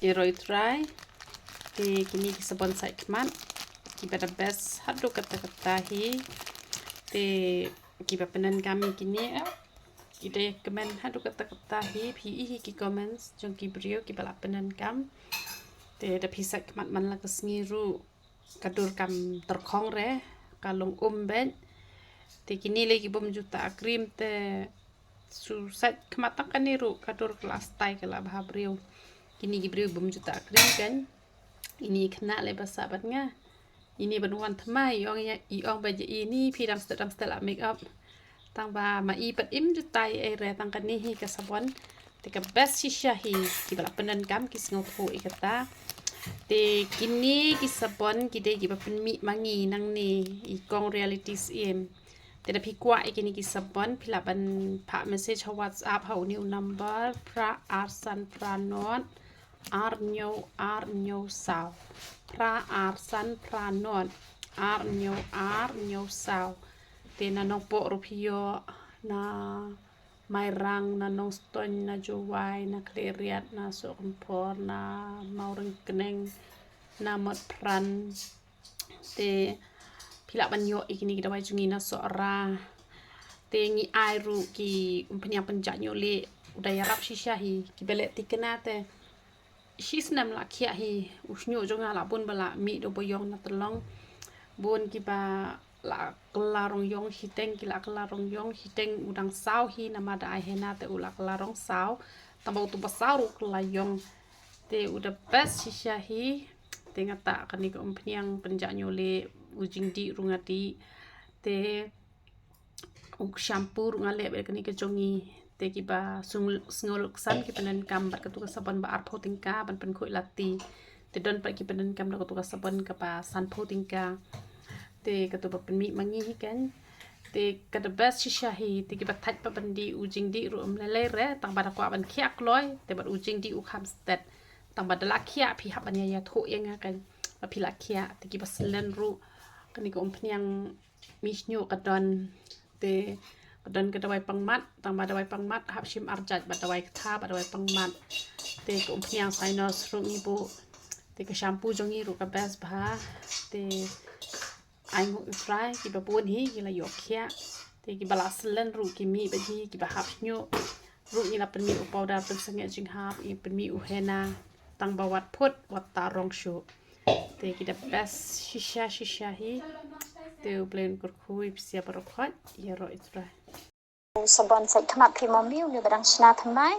Iroi try di kini ki sabon saitkhmat ki bada best hadu kata-kata hi di ki penan kami kini ide kemen hadu kata-kata hi pi ki comments jong ki brio ki bala penan kam di da pi saitkhmat man la kesngiru kadur kam terkhong re kalung ben di kini lagi bom juta krim te su saitkhmat kan niru kadur kelas tai kala bah brio kini gibriu bum juta krim kan ini kena le basabat nga ini benuan thmai iong baje ini pidam stel make up tang ba ma i pat im juta e re tang kan ni hi ka sabon te ka best shisha hi ki bala penan kam ki sngo tho ikata te kini ki sabon ki de ki ba pen mi mangi nang ni i kong realities em te da pi kwa ikini ki sabon pilaban pa message ha whatsapp ha new number pra arsan pranon arnyo sao pra arsan pranon arnyo sao te na nong po rupio na mai rang na nong ston na juwai na kleriat na sompor na maureng keneng na mot pran te pila banyo ikini kita wai jungi na sora te ngi airu ki umpenya penjanyo le udaya rap shisha hi ki belet tikena te shisnam la khia hi usnyo jonga la bun bala mi do boyong na telong bun ki ba la kelarong yong hiteng ki la kelarong yong hiteng udang sao hi nama da ai hena te ula kelarong sao tambau tu basaru kelayong te udah best shisha hi te ngata kan ni umpnyang penjanyo le ujing di rungati te shampoo ngale be kan ni ke jongi te ki ba sungol san ki penan kam bat ketu sabon ba arpho tingka ban pen khoi lati te don pa ki penan kam ketu sabon ka pa san pho tingka te ketu ba pen mi mangi hi kan te ka the best shisha hi te ki ba thaj pa bandi ujing di ru le re tang ba kwa ban khiak loi te ba ujing di u kham stet tang ba la khia phi ha ban ya tho yang kan ba phi la khia te ki ba selen ru kan ni ko umpnyang misnyo ka don te dan ke dawai pangmat tang ba dawai pangmat hap shim arjat ba dawai tha ba dawai pangmat te ko umpnyang sinus ru ni bu te ke shampoo jongi ru ka best ba te ai ngo try ki ba pun hi ki la yok khia te ki bala selen ru ki mi ba ji ki ba hap nyu ru ni la pen mi u powder pen sange jing hap i pen mi u hena tang ba wat phut wat ta rong shu te ki da best shisha hi te u blend kur khui psia ba ro khat ya ro try Sabon saitkhmat thì mong miu ni badang sna thamai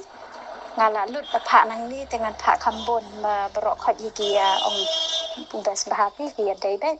ngala lut pa pha nang ni tengan pha khambon ma bro khot yi ki ong bes bahapi ki dai dai